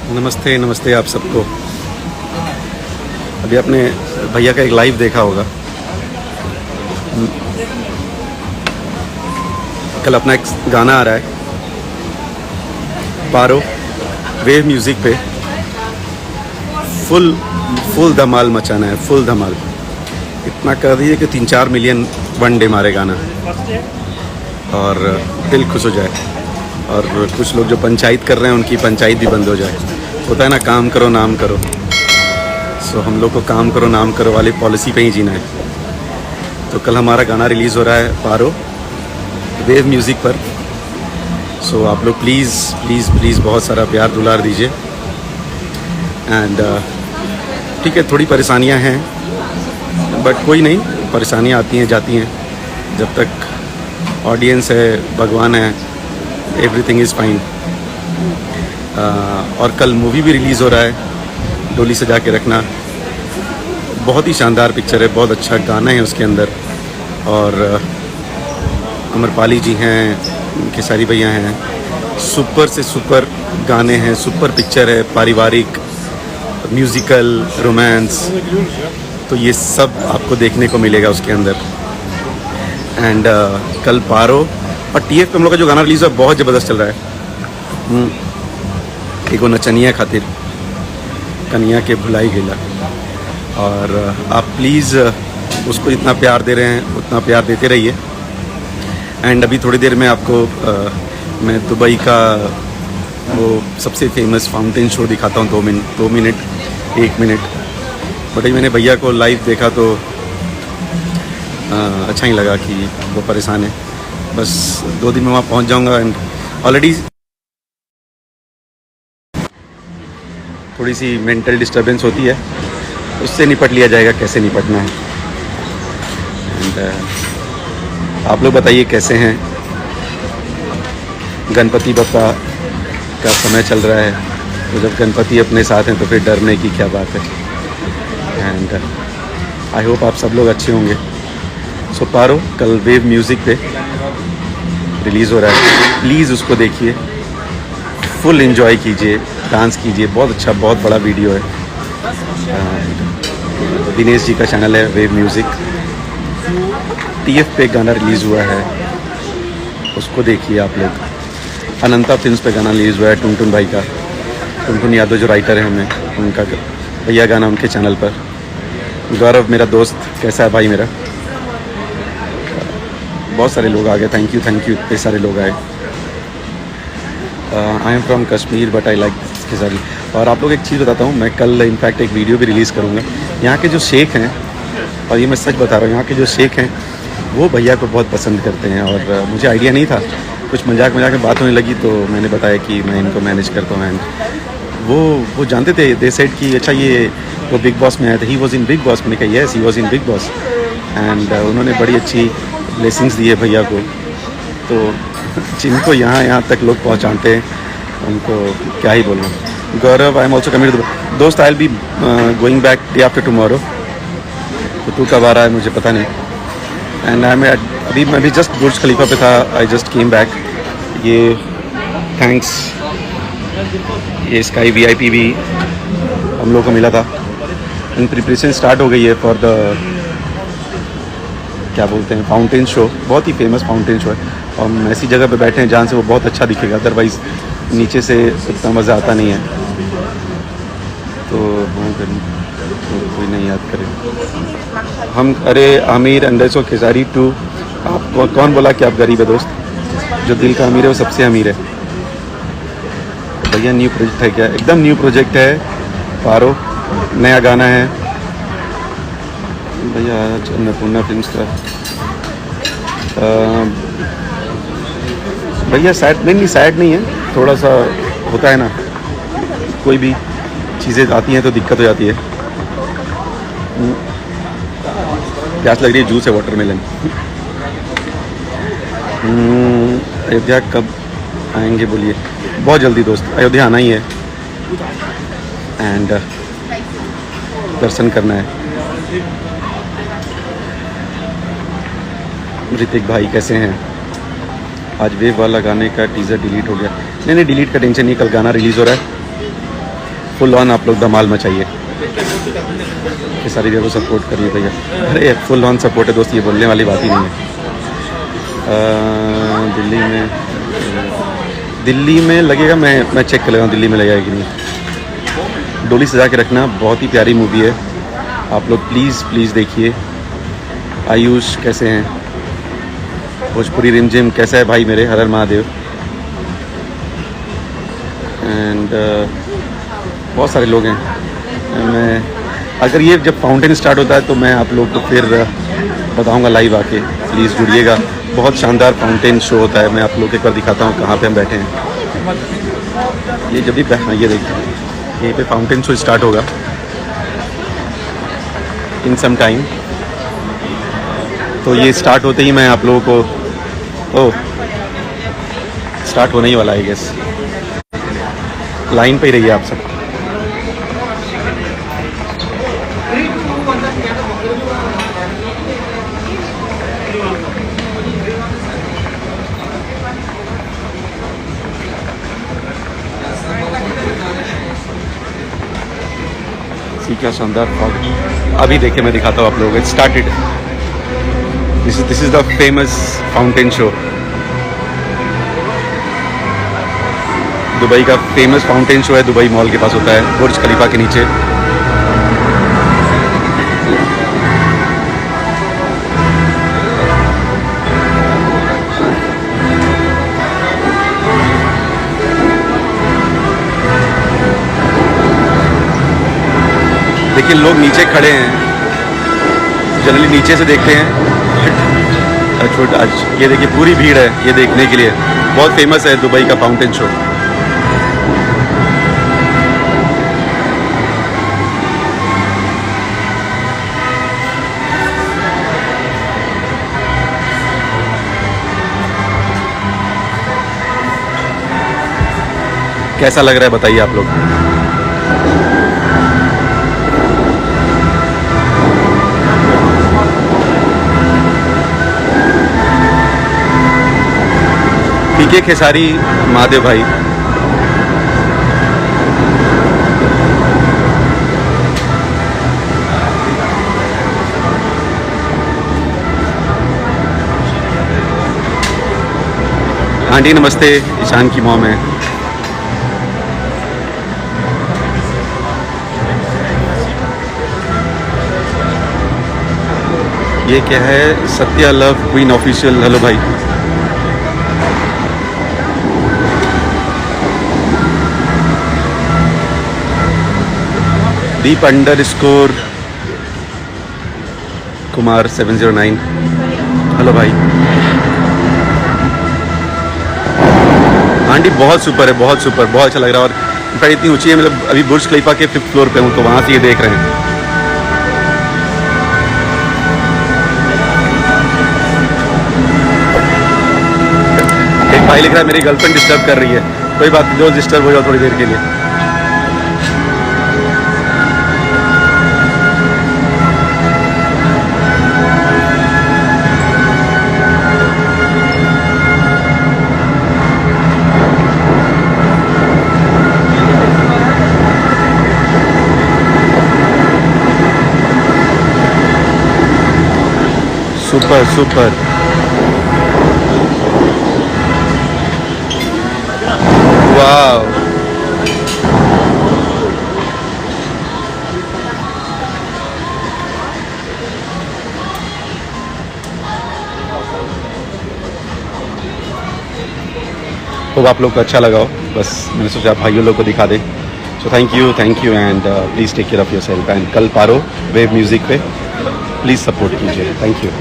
नमस्ते नमस्ते आप सबको। अभी आपने भैया का एक लाइव देखा होगा। कल अपना एक गाना आ रहा है पारो, वेव म्यूज़िक पे। फुल धमाल मचाना है, फुल धमाल। इतना कर दिए कि 3-4 मिलियन वन डे मारे गाना और दिल खुश हो जाए। और कुछ लोग जो पंचायत कर रहे हैं उनकी पंचायत भी बंद हो जाए। होता है ना, काम करो नाम करो। सो हम लोग को काम करो नाम करो वाली पॉलिसी पे ही जीना है। तो कल हमारा गाना रिलीज़ हो रहा है पारो, वेव म्यूज़िक पर। सो आप लोग प्लीज़ प्लीज़ प्लीज़ बहुत सारा प्यार दुलार दीजिए। एंड ठीक है, थोड़ी परेशानियां हैं बट कोई नहीं, परेशानियां आती हैं जाती हैं। जब तक ऑडियंस है, भगवान है, एवरीथिंग इज़ फाइन। और कल मूवी भी रिलीज़ हो रहा है, डोली सजा के रखना। बहुत ही शानदार पिक्चर है, बहुत अच्छा गाना है उसके अंदर। और अमरपाली जी हैं, खेसारी भैया हैं, सुपर से सुपर गाने हैं, सुपर पिक्चर है, पारिवारिक, म्यूज़िकल, रोमांस। तो ये सब आपको देखने को मिलेगा उसके अंदर। एंड कल पारो और TF पे हम लोग का जो गाना रिलीज़ हुआ बहुत ज़बरदस्त चल रहा है। एगो नचनिया खातिर कनिया के भुलाई गेला। और आप प्लीज़ उसको जितना प्यार दे रहे हैं उतना प्यार देते रहिए। एंड अभी थोड़ी देर में आपको मैं दुबई का वो सबसे फेमस फाउंटेन शो दिखाता हूँ। 2 मिनट 1 मिनट। बट ये मैंने भैया को लाइव देखा तो अच्छा ही लगा कि वो परेशान है। बस 2 दिन में वहाँ पहुँच जाऊँगा। एंड ऑलरेडी थोड़ी सी मेंटल डिस्टर्बेंस होती है, उससे निपट लिया जाएगा, कैसे निपटना है। एंड आप लोग बताइए कैसे हैं। गणपति बप्पा का समय चल रहा है, तो जब गणपति अपने साथ हैं तो फिर डरने की क्या बात है। एंड आई होप आप सब लोग अच्छे होंगे। सो पारो कल वेव म्यूज़िक पे रिलीज़ हो रहा है, प्लीज़ उसको देखिए, फुल एंजॉय कीजिए, डांस कीजिए। बहुत अच्छा, बहुत बड़ा वीडियो है। दिनेश जी का चैनल है वेव म्यूज़िक। TF पे गाना रिलीज़ हुआ है, उसको देखिए आप लोग। अनंता फिल्म्स पे गाना रिलीज़ हुआ है टुनटुन भाई का। टुनटुन यादव जो राइटर है हमें, उनका भैया गाना उनके चैनल पर। गौरव मेरा दोस्त, कैसा है भाई मेरा। बहुत सारे लोग आ गए, थैंक यू इतने सारे लोग आए। I am from Kashmir but I like Khesari. और आप लोग एक चीज़ बताता हूँ, मैं कल इनफैक्ट एक वीडियो भी रिलीज़ करूँगा। यहाँ के जो शेख हैं, और ये मैं सच बता रहा हूँ, यहाँ के जो शेख हैं वो भैया को बहुत पसंद करते हैं। और मुझे आइडिया नहीं था, कुछ मजाक में बात होने लगी तो मैंने बताया कि मैं इनको मैनेज करता हूँ। एंड वो जानते थे, दे सेड कि अच्छा ये वो बिग बॉस में आया था, he was in big boss. मैंने कहा yes he was in big boss. And उन्होंने बड़ी अच्छी ब्लेसिंग्स दी है भैया को। तो जिनको यहाँ तक लोग पहुँचाते हैं उनको क्या ही बोलना। Gaurav I am also coming to दोस्त, I will be going back day after tomorrow. तो तू कब आ रहा है मुझे पता नहीं। एंड अभी मैं भी जस्ट बुर्ज खलीफा पे था, आई जस्ट केम बैक। ये थैंक्स, ये स्काई VIP भी हम लोग को मिला था। एंड प्रिपरेशन स्टार्ट हो गई है फॉर द क्या बोलते हैं फाउंटेन शो। बहुत ही फेमस फाउंटेन शो है। और हम ऐसी जगह पे बैठे हैं जहाँ से वो बहुत अच्छा दिखेगा, अदरवाइज़ नीचे से उतना मज़ा आता नहीं है। तो कोई नहीं याद करे हम। अरे आमिर अंडरसो खेसारी 2, आप कौन बोला कि आप गरीब है दोस्त? जो दिल का अमीर है वो सबसे अमीर है। भैया न्यू प्रोजेक्ट है क्या? एकदम न्यू प्रोजेक्ट है पारो, नया गाना है भैया। अन्नपूर्णा फिल्म्स का भैया सैड नहीं सैड नहीं है, थोड़ा सा होता है ना, कोई भी चीज़ें आती हैं तो दिक्कत हो जाती है। प्यास लग रही है, जूस है वाटरमेलन। अयोध्या कब आएंगे बोलिए? बहुत जल्दी दोस्त, अयोध्या आना ही है। एंड दर्शन करना है। ऋतिक भाई कैसे हैं? आज वेव वाला गाने का टीज़र डिलीट हो गया। नहीं डिलीट का टेंशन नहीं, कल गाना रिलीज़ हो रहा है। फुल ऑन आप लोग धमाल मचाइए, ये सारी जगह सपोर्ट करिए भैया। अरे फुल ऑन सपोर्ट है दोस्त, ये बोलने वाली बात ही नहीं है। दिल्ली में लगेगा, मैं चेक कर लेता हूँ दिल्ली में लगेगा कि नहीं। डोली सजा के रखना बहुत ही प्यारी मूवी है, आप लोग प्लीज़ देखिए। आयुष कैसे हैं? भोजपुरी रिमझिम कैसा है भाई मेरे? हर हर महादेव। एंड बहुत सारे लोग हैं। मैं अगर ये जब फाउंटेन स्टार्ट होता है तो मैं आप लोग को फिर बताऊंगा लाइव आके, प्लीज़ जुड़िएगा। बहुत शानदार फाउंटेन शो होता है, मैं आप लोग एक बार दिखाता हूँ कहाँ पे हम बैठे हैं। ये जब भी हाँ ये देखिए, यहीं पे फाउंटेन शो स्टार्ट होगा इन सम टाइम। तो ये स्टार्ट होते ही मैं आप लोगों को स्टार्ट होने ही वाला है, गेस लाइन पे ही रहिए आप सब। क्या शानदार फॉग। अभी देखिए मैं दिखाता हूँ आप लोगों को। Started, this is the famous fountain show. Dubai का फेमस फाउंटेन शो है, दुबई मॉल के पास होता है, बुर्ज खलीफा के नीचे। देखिए लोग नीचे खड़े हैं, जनरली नीचे से देखते हैं। आज ये देखिए पूरी भीड़ है ये देखने के लिए। बहुत फेमस है दुबई का फाउंटेन शो। कैसा लग रहा है बताइए आप लोग। पीके खेसारी महादेव भाई, आंटी नमस्ते, ईशान की मॉम है। ये क्या है? Satya love queen official. Hello भाई। दीप _ कुमार 709। हेलो भाई। आंटी बहुत सुपर है, बहुत सुपर, बहुत अच्छा लग रहा है। और इनफैक्ट इतनी ऊंची है, मतलब अभी बुर्ज खलीफा के 5th फ्लोर पे हूँ, तो वहाँ से ये देख रहे हैं। एक भाई लिख रहा है मेरी गर्लफ्रेंड डिस्टर्ब कर रही है। कोई बात नहीं, जो डिस्टर्ब हो जाओ थोड़ी देर के लिए। Super super. वाव। तो आप लोग को अच्छा लगा हो, बस मैंने सोचा भाइयों लोग को दिखा दे। So thank you and please take care of yourself. And कल पारो वेव म्यूज़िक पे प्लीज़ सपोर्ट कीजिए। Thank you.